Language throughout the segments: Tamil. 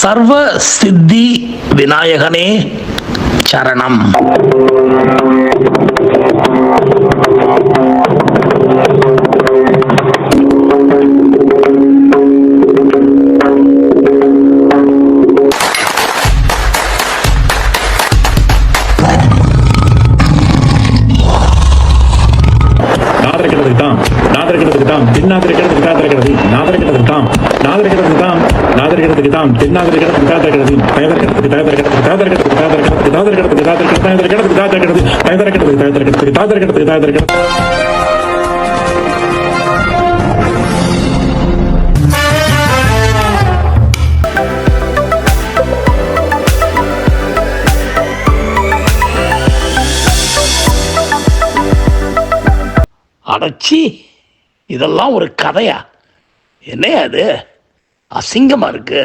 சர்வ சித்தி விநாயகனே சரணம். அடச்சி, இதெல்லாம் ஒரு கதையா? என்னையா அது, அசிங்கமா இருக்கு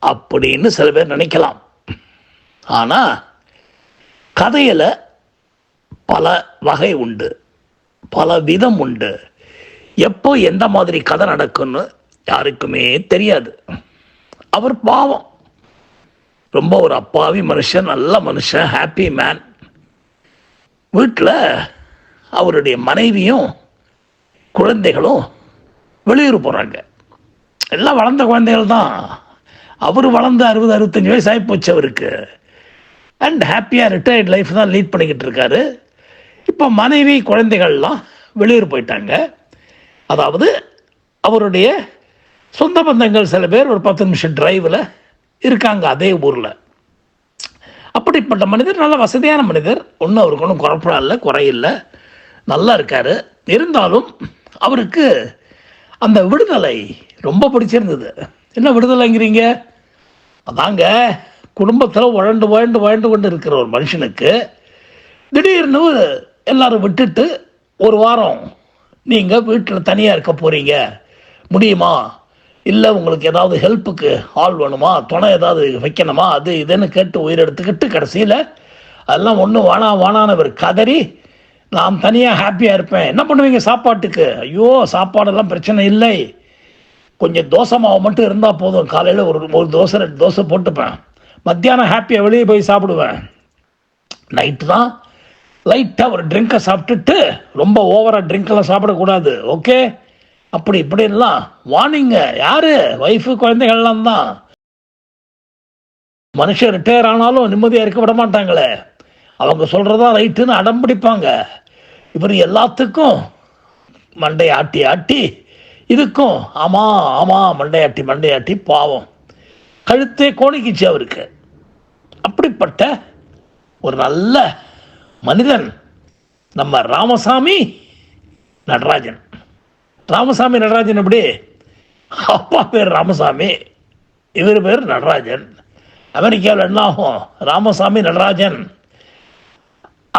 அப்படின்னு சில பேர் நினைக்கலாம். ஆனா கதையில பல வகை உண்டு, பல விதம் உண்டு. எப்போ எந்த மாதிரி கதை நடக்கும்னு யாருக்குமே தெரியாது. அவர் பாவம், ரொம்ப ஒரு அப்பாவி மனுஷன், நல்ல மனுஷன், ஹாப்பி மேன். வீட்டில் அவருடைய மனைவியும் குழந்தைகளும் வெளியூர் போகிறாங்க. எல்லாம் வளர்ந்த குழந்தைகள் தான். அவர் வளர்ந்து 60-65 வயசு ஆகிப்போச்சு அவருக்கு. அண்ட் ஹாப்பியாக ரிட்டையர்ட் லைஃப் தான் லீட் பண்ணிக்கிட்டு இருக்காரு. இப்போ மனைவி குழந்தைகள்லாம் வெளியூர் போயிட்டாங்க. அதாவது அவருடைய சொந்த பந்தங்கள் சில பேர் ஒரு 10 நிமிஷம் டிரைவில் இருக்காங்க அதே ஊரில். அப்படிப்பட்ட மனிதர் நல்ல வசதியான மனிதர், ஒன்றும் அவருக்கு ஒன்றும் குழப்பம் இல்லை, குறையில்லை, நல்லா இருக்கார். இருந்தாலும் அவருக்கு அந்த விடுதலை ரொம்ப பிடிச்சிருந்தது. என்ன விடுதலைங்கிறீங்க? அதாங்க, குடும்பத்தில் வாழ்ந்து கொண்டு இருக்கிற ஒரு மனுஷனுக்கு திடீர்னு எல்லாரும் விட்டுட்டு ஒரு வாரம் நீங்கள் வீட்டில் தனியாக இருக்க போகிறீங்க, முடியுமா? இல்லை உங்களுக்கு ஏதாவது ஹெல்ப்புக்கு ஆள் வேணுமா, துணை ஏதாவது வைக்கணுமா, அது இதுன்னு கேட்டு உயிரெடுத்துக்கிட்டு கடைசியில் அதெல்லாம் ஒன்றும் வானானவர் கதறி நான் தனியாக ஹாப்பியாக இருப்பேன். என்ன பண்ணுவீங்க சாப்பாட்டுக்கு? ஐயோ, சாப்பாடெல்லாம் பிரச்சனை இல்லை, கொஞ்சம் தோசை மாவு மட்டும் இருந்தால் போதும், காலையில் ஒரு தோசை 2 தோசை போட்டுப்பேன், மத்தியானம் ஹாப்பியாக வெளியே போய் சாப்பிடுவேன், நைட்டு தான் லைட்டாக ஒரு ட்ரிங்கை சாப்பிட்டுட்டு ரொம்ப ஓவராக ட்ரிங்கெல்லாம் சாப்பிடக்கூடாது, ஓகே? அப்படி இப்படிலாம் வார்னிங்க. யார்? ஒய்ஃபு குழந்தைகள்லாம் தான். மனுஷன் ரிட்டையர் ஆனாலும் நிம்மதியாக இருக்க விட மாட்டாங்களே, அவங்க சொல்கிறதா ரைட்டுன்னு அடம் பிடிப்பாங்க. இவர் எல்லாத்துக்கும் மண்டையை ஆட்டி ஆட்டி இதுக்கும் ஆமாம் மண்டையாட்டி பாவம் கழுத்தே கோணிக்கிச்சு அவருக்கு. அப்படிப்பட்ட ஒரு நல்ல மனிதன் நம்ம ராமசாமி நடராஜன். ராமசாமி நடராஜன் எப்படி? அப்பா பேர் ராமசாமி, இவர் பேர் நடராஜன். அமெரிக்காவில் என்ன ஆகும்? ராமசாமி நடராஜன்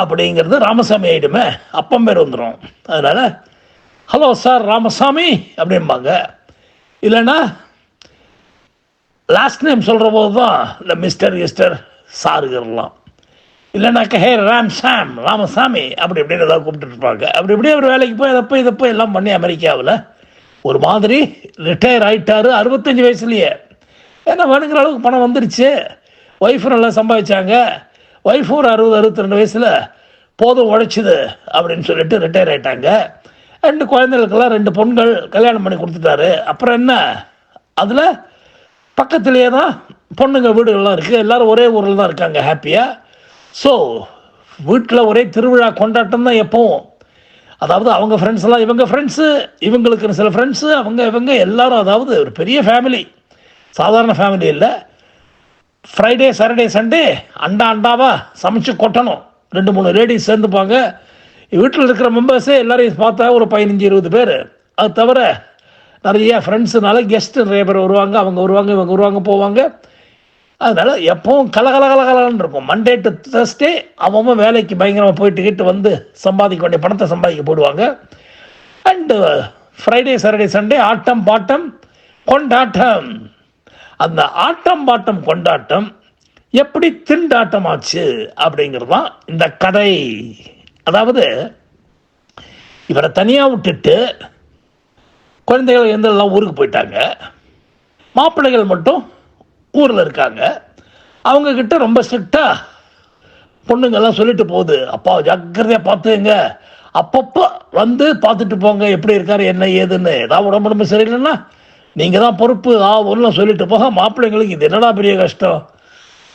அப்படிங்கிறது ராமசாமி ஆயிடுமே, அப்பம் பேர் வந்துடும். அதனால் ஹலோ சார் ராமசாமி அப்படிம்பாங்க. இல்லைன்னா லாஸ்ட் நேம் சொல்கிற போது தான் இந்த மிஸ்டர் சாருகர்லாம். இல்லைனாக்கா ஹே சாம் ராமசாமி அப்படி இப்படின்னு ஏதாவது கூப்பிட்டு இருப்பாங்க. அப்படி இப்படியே ஒரு வேலைக்கு போய் இதை போய் எல்லாம் பண்ணி அமெரிக்காவில் ஒரு மாதிரி ரிட்டையர் ஆகிட்டார் 65 வயசுலேயே. ஏன்னா வேணுங்கிற அளவுக்கு பணம் வந்துருச்சு, ஒய்ஃபு நல்லா சம்பாதிச்சாங்க. ஒய்ஃபு ஒரு 60-62 வயசில் போதும் உழைச்சிது அப்படின்னு சொல்லிட்டு ரிட்டையர் ஆகிட்டாங்க. 2 குழந்தைகளுக்கெல்லாம் 2 பொண்கள் கல்யாணம் பண்ணி கொடுத்துட்டாரு. அப்புறம் என்ன, அதில் பக்கத்துலேயே தான் பொண்ணுங்க வீடுகள்லாம் இருக்குது, எல்லோரும் ஒரே ஊரில் தான் இருக்காங்க ஹாப்பியாக. ஸோ வீட்டில் ஒரே திருவிழா கொண்டாட்டம் தான் எப்போவும். அதாவது அவங்க ஃப்ரெண்ட்ஸ் எல்லாம் இவங்க ஃப்ரெண்ட்ஸு, இவங்களுக்கு சில ஃப்ரெண்ட்ஸு, இவங்க எல்லாரும், அதாவது ஒரு பெரிய ஃபேமிலி, சாதாரண ஃபேமிலி இல்லை. ஃப்ரைடே சாட்டர்டே சண்டே அண்டாவாக சமைச்சு கொட்டணும். 2-3 லேடிஸ் சேர்ந்துப்பாங்க. வீட்டில் இருக்கிற மெம்பர்ஸே எல்லாரையும் பார்த்தா ஒரு 15-20 பேர். அது தவிர நிறைய ஃப்ரெண்ட்ஸுனால கெஸ்ட்டு நிறைய பேர் வருவாங்க, அவங்க இவங்க வருவாங்க போவாங்க. அதனால் எப்பவும் கலகலன்னு இருக்கும். மண்டே டு தர்ஸ்டே அவன் வேலைக்கு பயங்கரமாக போயிட்டு வந்து சம்பாதிக்க வேண்டிய பணத்தை சம்பாதிக்க போடுவாங்க. அண்டு ஃப்ரைடே சாட்டர்டே சண்டே ஆட்டம் பாட்டம் கொண்டாட்டம். அந்த ஆட்டம் பாட்டம் கொண்டாட்டம் எப்படி திண்டாட்டம் ஆச்சு அப்படிங்கிறது தான் இந்த கதை. அதாவது இவரை தனியாக விட்டுட்டு குழந்தைகள் எல்லாம் ஊருக்கு போயிட்டாங்க. மாப்பிள்ளைகள் மட்டும் ஊரில் இருக்காங்க. அவங்கக்கிட்ட ரொம்ப ஸ்ட்ரிக்டாக பொண்ணுங்கெல்லாம் சொல்லிட்டு போகுது, அப்பா ஜாக்கிரதையாக பார்த்துங்க, அப்பப்போ வந்து பார்த்துட்டு போங்க எப்படி இருக்காரு என்ன ஏதுன்னு. ஏதாவது உடம்புடம்பு சரியில்லைன்னா நீங்கள் தான் பொறுப்பு ஒன்றும் சொல்லிட்டு போக. மாப்பிள்ளைங்களுக்கு இது என்னடா பெரிய கஷ்டம்,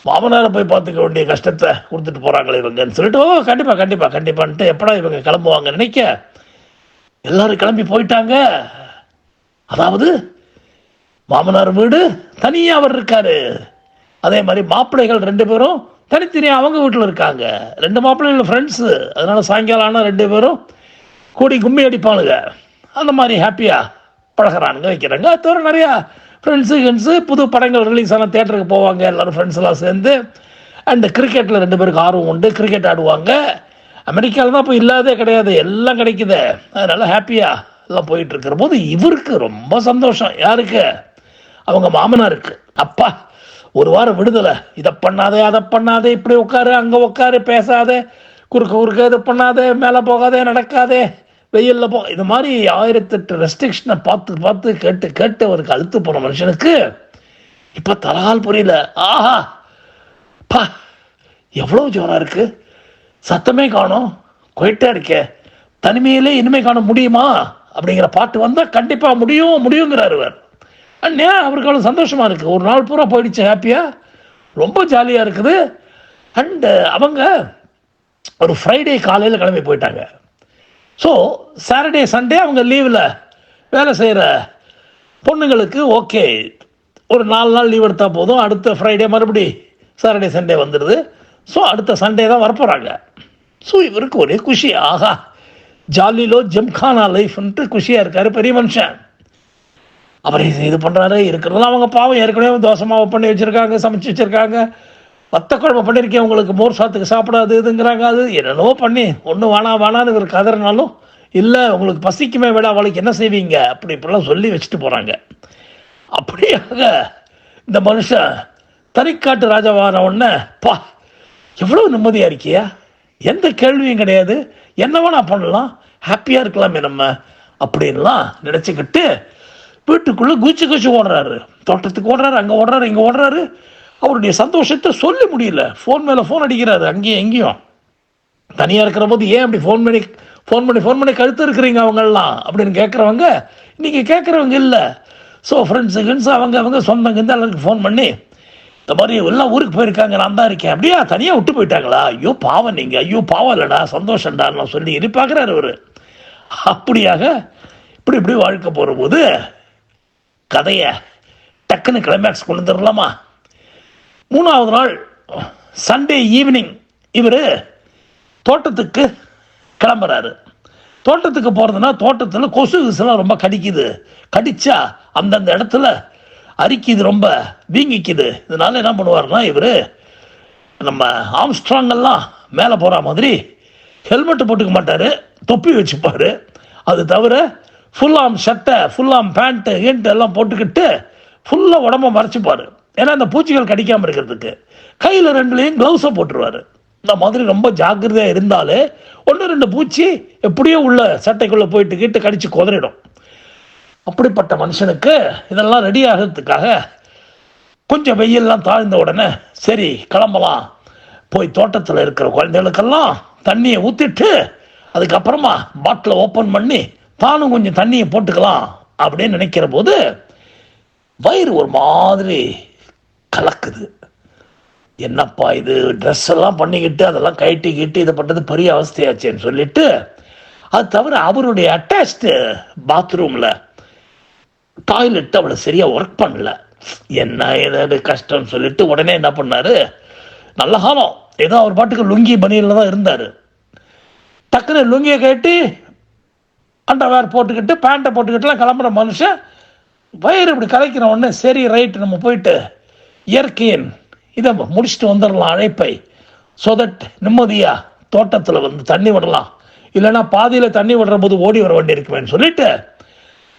மாமனாரை போய் பார்த்துக்க வேண்டிய கஷ்டத்தை கொடுத்துட்டு போகிறாங்களே இவங்கன்னு சொல்லிட்டு, கண்டிப்பாக கண்டிப்பாக கண்டிப்பான்ட்டு எப்படா இவங்க கிளம்புவாங்க நினைக்க எல்லாரும் கிளம்பி போயிட்டாங்க. அதாவது மாமனார் வீடு தனியாக அவர் இருக்காரு, அதே மாதிரி மாப்பிள்ளைகள் 2 பேரும் தனித்தனியாக அவங்க வீட்டில் இருக்காங்க. 2 மாப்பிள்ளைகள் ஃப்ரெண்ட்ஸு, அதனால சாயங்காலம் ஆனால் 2 பேரும் கூடி கும்மி அடிப்பானுங்க. அந்த மாதிரி ஹாப்பியாக பழகிறானுங்க வைக்கிறாங்க. அது தவிர நிறையா ஃப்ரெண்ட்ஸு புது படங்கள் ரிலீஸ் ஆனால் தேட்டருக்கு போவாங்க எல்லோரும் ஃப்ரெண்ட்ஸ்லாம் சேர்ந்து. அண்டு கிரிக்கெட்டில் 2 பேருக்கு ஆர்வம் உண்டு, கிரிக்கெட் ஆடுவாங்க. அமெரிக்காவில் தான் இப்போ இல்லாதே கிடையாது, எல்லாம் கிடைக்குது. அதனால் ஹாப்பியாக எல்லாம் போயிட்டுருக்கிற போது இவருக்கு ரொம்ப சந்தோஷம். யாருக்கு? அவங்க மாமனாருக்கு. அப்பா ஒரு வாரம் விடுதலை, இதை பண்ணாதே அதை பண்ணாதே, இப்படி உட்காரு அங்கே உட்காரு, பேசாதே, குறுக்க இது பண்ணாதே, மேலே போகாதே, நடக்காதே, வெயிலில் போ, இது மாதிரி 1008 ரெஸ்ட்ரிக்ஷனை பார்த்து கேட்டு அவருக்கு அழுத்து போன மனுஷனுக்கு இப்போ தலகால் புரியல. ஆஹா பா எவ்வளோ ஜோராக இருக்குது, சத்தமே காணும், கொயிட்டாக இருக்கே, தனிமையிலே இனிமே காண முடியுமா அப்படிங்கிற பாட்டு வந்தால் கண்டிப்பாக முடியுங்கிறார் அவர். அண்ணே அவருக்கு அவ்வளோ சந்தோஷமாக இருக்குது. ஒரு நாள் பூரா போயிடுச்சு ஹாப்பியாக, ரொம்ப ஜாலியாக இருக்குது. அண்டு அவங்க ஒரு ஃப்ரைடே காலையில் கிளம்பி போயிட்டாங்க. ஸோ சாட்டர்டே சண்டே அவங்க லீவில் வேலை செய்கிற பொண்ணுங்களுக்கு ஓகே, ஒரு 4 நாள் லீவ் எடுத்தால் போதும், அடுத்த ஃப்ரைடே மறுபடி சாட்டர்டே சண்டே வந்துடுது. ஸோ அடுத்த சண்டே தான் வரப்போகிறாங்க. ஸோ இவருக்கு ஒரே குஷி, ஆஹா ஜாலிலோ ஜம்கானா லைஃப்ன்ட்டு குஷியாக இருக்கார் பெரிய மனுஷன். அவர் இது பண்ணுறாரு இருக்கிறதெல்லாம். அவங்க பாவம் ஏற்கனவே தோசை மாவு பண்ணி வச்சுருக்காங்க, சமைச்சு வச்சுருக்காங்க, வத்த குழம்பு பண்ணியிருக்கேன் உங்களுக்கு, மோர் சாத்துக்கு சாப்பிடாது இதுங்கிறாங்க, அது என்னென்னவோ பண்ணி ஒன்றும் வேணான்னு இவர் கதறினாலும் இல்லை உங்களுக்கு பசிக்குமே விட அவளுக்கு என்ன செய்வீங்க அப்படி இப்படிலாம் சொல்லி வச்சுட்டு போகிறாங்க. அப்படியாக இந்த மனுஷன் தனிக்காட்டு ராஜாவான உடனே பா எவ்வளோ நிம்மதியாக இருக்கியா, எந்த கேள்வியும் கிடையாது, என்னவோ நான் பண்ணலாம், ஹாப்பியாக இருக்கலாமே நம்ம அப்படின்லாம் நினச்சிக்கிட்டு வீட்டுக்குள்ளே குச்சி ஓடுறாரு. தோட்டத்துக்கு ஓடுறாரு, அங்கே ஓடுறாரு, இங்கே ஓடுறாரு. அவருடைய சந்தோஷத்தை சொல்ல முடியல. ஃபோன் மேலே ஃபோன் அடிக்கிறாரு அங்கேயும் எங்கேயும். தனியாக இருக்கிற போது ஏன் அப்படி ஃபோன் பண்ணி கழுத்து இருக்கிறீங்க அவங்கெல்லாம் அப்படின்னு கேட்குறவங்க நீங்கள் கேட்குறவங்க இல்லை. ஸோ ஃப்ரெண்ட்ஸு அவங்க சொந்தங்க எல்லாருக்கும் ஃபோன் பண்ணி இந்த மாதிரி எல்லாம் ஊருக்கு போயிருக்காங்க, நான் தான் இருக்கேன். அப்படியா தனியாக விட்டு போயிட்டாங்களா, ஐயோ பாவம் நீங்கள், ஐயோ பாவம் இல்லைடா சந்தோஷம்டான்னு சொல்லி பார்க்குறாரு அவர். அப்படியாக இப்படி வாழ்க்கை போகிற போது கதையை டக்குன்னு கிளைமேக்ஸ் கொண்டு வந்துடலாமா. 3ஆவது நாள் சண்டே ஈவினிங் இவர் தோட்டத்துக்கு கிளம்புறாரு. தோட்டத்துக்கு போகிறதுனா தோட்டத்தில் கொசுலாம் ரொம்ப கடிச்சா அந்தந்த இடத்துல அரிக்குது, ரொம்ப வீங்கிக்குது. இதனால என்ன பண்ணுவார்னா இவர் நம்ம ஆம்ஸ்ட்ராங்கெல்லாம் மேலே போகிற மாதிரி ஹெல்மெட்டு போட்டுக்க மாட்டார், தொப்பி வச்சுப்பார். அது தவிர ஃபுல் ஆம் ஷர்ட்டை, ஃபுல் ஆம் பேண்ட்டு எல்லாம் போட்டுக்கிட்டு ஃபுல்லாக உடம்பை மறைச்சிப்பார். ஏன்னா அந்த பூச்சிகள் கடிக்காமல் இருக்கிறதுக்கு கையில் 2லேயும் க்ளவுஸை போட்டுருவார். இந்த மாதிரி ரொம்ப ஜாக்கிரதையாக இருந்தாலே 1-2 பூச்சி எப்படியோ உள்ள சட்டைக்குள்ளே போயிட்டு கடிச்சு குதறிடும். அப்படிப்பட்ட மனுஷனுக்கு இதெல்லாம் ரெடி ஆகிறதுக்காக கொஞ்சம் வெயிலெலாம் தாழ்ந்த உடனே சரி கிளம்பலாம், போய் தோட்டத்தில் இருக்கிற குழந்தைகளுக்கெல்லாம் தண்ணியை ஊற்றிட்டு அதுக்கப்புறமா பாட்டிலை ஓப்பன் பண்ணி தானும் கொஞ்சம் தண்ணியை போட்டுக்கலாம் அப்படின்னு நினைக்கிற போது வயிறு ஒரு மாதிரி கலக்குது. என்னப்பா இது, ட்ரெஸ் எல்லாம் பண்ணிக்கிட்டு அதெல்லாம் கட்டிக்கிட்டு இதை பண்ணுறது பெரிய அவஸ்தையாச்சேன்னு சொல்லிட்டு, அது தவிர அவருடைய அட்டாச்டு பாத்ரூமில் டாய்லெட் அவ்வளோ சரியாக ஒர்க் பண்ணல. என்ன ஏதாவது கஷ்டம்னு சொல்லிட்டு உடனே என்ன பண்ணார், நல்ல காலம் ஏதோ அவர் பாட்டுக்கு லுங்கி பனியில் தான் இருந்தார். டக்குன்னு லுங்கியை கட்டி அண்டர்வேர் போட்டுக்கிட்டு பேண்ட்டை போட்டுக்கிட்டுலாம் கிளம்புற மனுஷன் வயிறு இப்படி கலைக்கிற உடனே சரி ரைட்டு நம்ம போயிட்டு இயற்கையின் இதை முடிச்சுட்டு வந்துடலாம் அழைப்பை, ஸோ தட் நிம்மதியாக தோட்டத்தில் வந்து தண்ணி விடலாம், இல்லைன்னா பாதியில் தண்ணி விடுற போது ஓடி வர வேண்டி இருக்குமேன்னு சொல்லிட்டு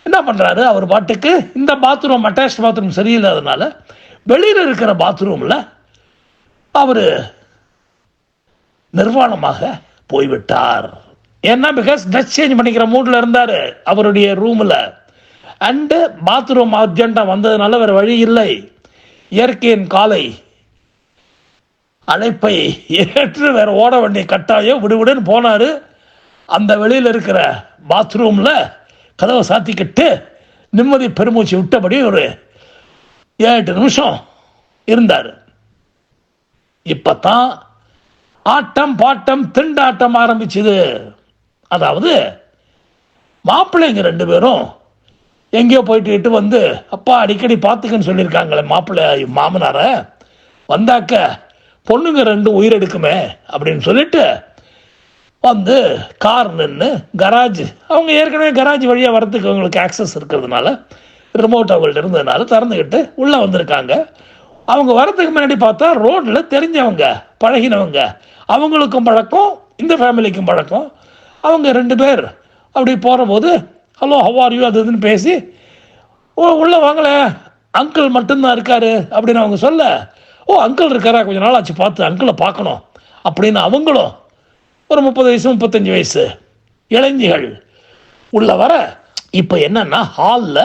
என்ன பண்ணுறாரு, அவர் பாட்டுக்கு இந்த பாத்ரூம் அட்டாச் பாத்ரூம் சரியில்லாதனால வெளியில் இருக்கிற பாத்ரூமில் அவர் நிர்வாணமாக போய்விட்டார். ஏன்னா பிகாஸ் ட்ரெஸ் சேஞ்ச் பண்ணிக்கிற மூடில் இருந்தார் அவருடைய ரூமில். அண்டு பாத்ரூம் அர்ஜென்ட்டாக வந்ததுனால வேறு வழி இல்லை. இயற்கையின் காலை அழைப்பை ஏற்று வேற ஓட வேண்டிய கட்டாயம் விடுவிடுன்னு போனார். அந்த வெளியில் இருக்கிற பாத்ரூமில் கதவை சாத்திக்கிட்டு நிம்மதி பெருமூச்சு விட்டபடி ஒரு 7-8 நிமிஷம் இருந்தார். இப்போத்தான் ஆட்டம் பாட்டம் திண்டாட்டம் ஆரம்பிச்சுது. அதாவது மாப்பிள்ளைங்க 2 பேரும் எங்கேயோ போயிட்டு வந்து அப்பா அடிக்கடி பார்த்துக்கன்னு சொல்லியிருக்காங்களே மாப்பிள்ளை மாமனாரை, வந்தாக்க பொண்ணுங்க 2 உயிரெடுக்குமே அப்படின்னு சொல்லிட்டு வந்து கார் நின்று கராஜ், அவங்க ஏற்கனவே கராஜ் வழியாக வரத்துக்கு அவங்களுக்கு ஆக்சஸ் இருக்கிறதுனால ரிமோட் அவங்கள்ட்ட இருந்ததுனால திறந்துக்கிட்டு உள்ளே வந்திருக்காங்க. அவங்க வரத்துக்கு முன்னாடி பார்த்தா ரோட்டில் தெரிஞ்சவங்க பழகினவங்க, அவங்களுக்கும் பழக்கம் இந்த ஃபேமிலிக்கும் பழக்கம். அவங்க 2 பேர் அப்படி போகிற போது ஹலோ ஹவ் ஆர் யூ அது இதுன்னு பேசி உள்ளே வாங்கல அங்கிள் மட்டும்தான் இருக்காரு அப்படின்னு அவங்க சொல்ல, ஓ அங்கிள் இருக்காரா, கொஞ்சம் நாள் ஆச்சு பார்த்து அங்கிளை பார்க்கணும் அப்படின்னு அவங்களும் ஒரு 30 வயசு 35 வயசு இளைஞர்கள் உள்ள வர, இப்போ என்னன்னா ஹாலில்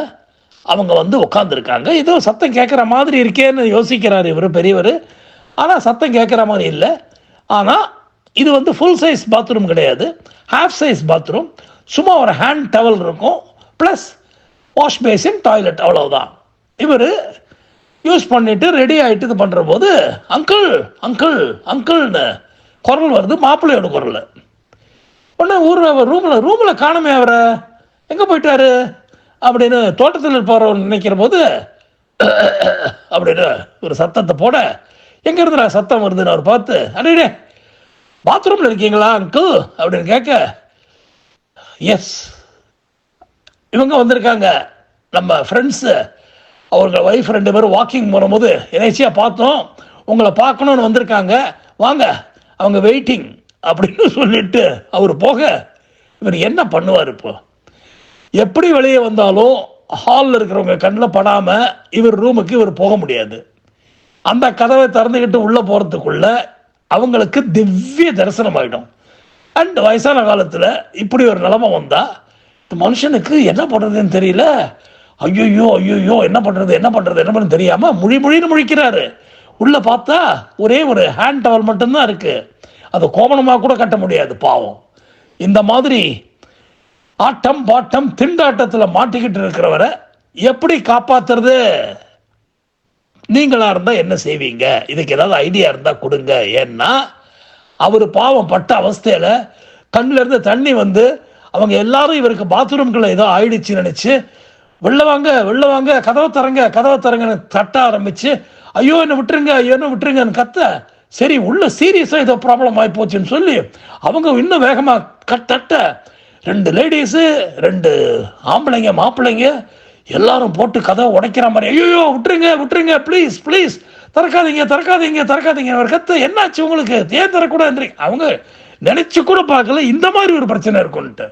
அவங்க வந்து உட்காந்துருக்காங்க. ஏதோ சத்தம் கேட்குற மாதிரி இருக்கேன்னு யோசிக்கிறார் இவர் பெரியவர். ஆனால் சத்தம் கேட்குற மாதிரி இல்லை. ஆனால் இது வந்து ஃபுல் சைஸ் பாத்ரூம் கிடையாது, ஹாஃப் சைஸ் பாத்ரூம். சும்மா ஒரு ஹேண்ட் டவல் இருக்கும், ப்ளஸ் வாஷ் பேசின், டாய்லெட், அவ்வளவுதான். இவர் யூஸ் பண்ணிட்டு ரெடி ஆகிட்டு இது பண்ணுற போது அங்கிள் அங்கிள் அங்கிள்னு குரல் வருது, மாப்பிள்ளையோட குரல். உடனே ரூமில் காணுமே, அவரை எங்கே போயிட்டாரு அப்படின்னு தோட்டத்தில் போகிறவர் நினைக்கிற போது அப்படின்னு ஒரு சத்தத்தை போட, எங்கே இருந்தா சத்தம் வருதுன்னு அவர் பார்த்து, அடே பாத்ரூமில் இருக்கீங்களா அங்கிள் அப்படின்னு கேட்க, எஸ் இவங்க வந்திருக்காங்க நம்ம ஃப்ரெண்ட்ஸு, அவர்கள் ஒய்ஃப் 2 பேரும் வாக்கிங் போகும்போது இறைச்சியாக பார்த்தோம், உங்களை பார்க்கணுன்னு வந்திருக்காங்க, வாங்க அவங்க வெயிட்டிங் அப்படின்னு சொல்லிட்டு அவர் போக, இவர் என்ன பண்ணுவார்? இப்போ எப்படி வெளியே வந்தாலும் ஹாலில் இருக்கிறவங்க கண்ணில் படாமல் இவர் ரூமுக்கு இவர் போக முடியாது. அந்த கதவை திறந்துக்கிட்டு உள்ளே போகிறதுக்குள்ள அவங்களுக்கு திவ்ய தரிசனம் ஆகிடும். அண்ட் வயசான காலத்தில் இப்படி ஒரு நிலைமை வந்தால் இந்த மனுஷனுக்கு என்ன பண்ணுறதுன்னு தெரியல, ஐயோ ஐயோ என்ன பண்ணுறது தெரியாமல் முழின்னு முழிக்கிறாரு. உள்ளே பார்த்தா ஒரே ஒரு ஹேண்ட் டவல் மட்டும்தான் இருக்குது, அது கோமணமாக கூட கட்ட முடியாது பாவம். இந்த மாதிரி ஆட்டம் பாட்டம் திண்டாட்டத்தில் மாட்டிக்கிட்டு இருக்கிறவரை எப்படி காப்பாற்றுறது? நீங்களாக இருந்தால் என்ன செய்வீங்க? இதுக்கு ஏதாவது ஐடியா இருந்தால் கொடுங்க. ஏன்னா அவர் பாவம் பட்ட அவஸ்தையில் கண்ணிலேருந்து தண்ணி வந்து அவங்க எல்லாரும் இவருக்கு பாத்ரூம்குள்ளே ஏதோ ஆயிடுச்சு நினச்சி வெளில வாங்க கதவை தரங்கன்னு தட்ட ஆரம்பித்து ஐயோ என்ன விட்டுருங்கன்னு கத்த, சரி உள்ள சீரியஸாக ஏதோ ப்ராப்ளம் ஆகி போச்சுன்னு சொல்லி அவங்க இன்னும் வேகமாக தட்ட 2 லேடிஸு 2 ஆம்பளைங்க மாப்பிள்ளைங்க எல்லாரும் போட்டு கதவை உடைக்கிற மாதிரி, ஐயோ விட்டுருங்க ப்ளீஸ் திறக்காதீங்க அவர் கத்த, என்னாச்சு உங்களுக்கு, ஏன் தரக்கூடாது? அவங்க நினைச்சு கூட பார்க்கல இந்த மாதிரி ஒரு பிரச்சனை இருக்குன்ட்டு.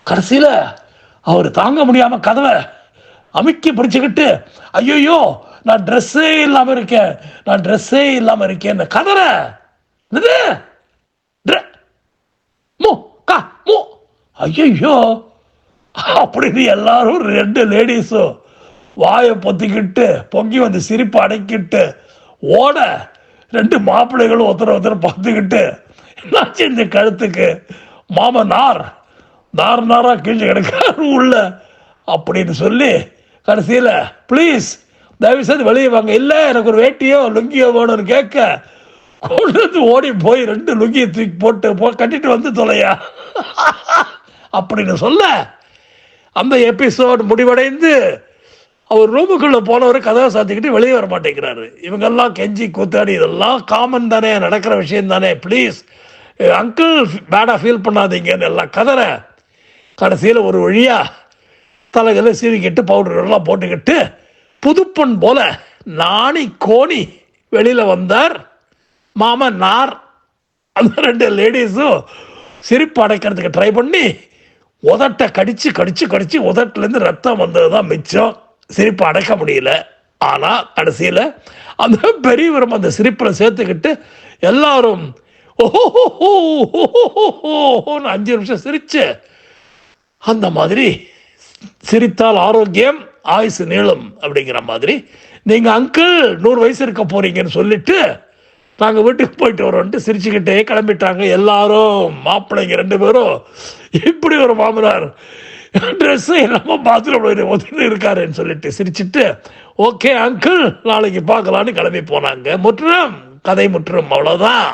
கடைசியில் அவர் தாங்க முடியாம கதவை அமுக்கி பிடிச்சுக்கிட்டு, ஐயோ நான் ட்ரெஸ்ஸே இல்லாம இருக்கேன் கதற ஐயோ அப்படின்னு எல்லாரும் 2 லேடிஸும் வாயை பொத்திக்கிட்டு பொங்கி வந்து சிரிப்பு அடைக்கிட்டு ஓட, 2 மாப்பிள்ளைகளும் ஒருத்தர் பார்த்துக்கிட்டு, என்னாச்சு இந்த கழுத்துக்கு, மாமா நாரா கீழே கிடக்காரு உள்ள அப்படின்னு சொல்லி கடைசியில் ப்ளீஸ் தயவு செய்து வெளியே வாங்க, இல்லை எனக்கு ஒரு வேட்டியோ லுங்கியோ வேணும்னு கேட்க, கொண்டு ஓடி போய் 2 லுங்கியை தூக்கி போட்டு கட்டிட்டு வந்து தொலையா அப்படின்னு சொல்ல, அந்த எபிசோட் முடிவடைந்து அவர் ரூமுக்குள்ளே போனவர் கதவை சாத்திக்கிட்டு வெளியே வர மாட்டேங்கிறாரு. இவங்கெல்லாம் கெஞ்சி கூத்தாடி, இதெல்லாம் காமன் தானே, நடக்கிற விஷயம் தானே, ப்ளீஸ் அங்கிள் பேடாக ஃபீல் பண்ணாதீங்கன்னு எல்லாம் கதற, கடைசியில் ஒரு வழியாக தலைகளை சீவிக்கிட்டு பவுடர்லாம் போட்டுக்கிட்டு புதுப்பெண் போல நாணி கோணி வெளியில் வந்தார் மாமன் நார். அந்த 2 லேடிஸும் சிரிப்பு அடைக்கிறதுக்கு ட்ரை பண்ணி உதட்டை கடிச்சு உதட்டிலேருந்து ரத்தம் வந்தது தான் மிச்சம். சிரிப்பு அடைக்க முடியல. ஆனால் கடைசியில் அந்த பெரியவரும் அந்த சிரிப்பில் சேர்த்துக்கிட்டு எல்லாரும் ஓஹோன்னு 5 நிமிஷம் சிரிச்சு, அந்த மாதிரி சிரித்தால் ஆரோக்கியம் ஆயுசு நீளும் அப்படிங்கிற மாதிரி நீங்கள் அங்கிள் 100 வயசு இருக்க போறீங்கன்னு சொல்லிட்டு நாங்கள் வீட்டுக்கு போயிட்டு வரோன்ட்டு சிரிச்சுக்கிட்டே கிளம்பிட்டாங்க. எல்லாரும் மாப்பிள்ளைங்க 2 பேரும் இப்படி ஒரு மாமனார் ட்ரெஸ்ஸு நம்ம பாத்ரூமில் ஒதுன்னு இருக்காருன்னு சொல்லிட்டு சிரிச்சுட்டு ஓகே அங்கிள் நாளைக்கு பார்க்கலான்னு கிளம்பி போனாங்க. முற்றும் கதை முற்றும், அவ்வளோதான்.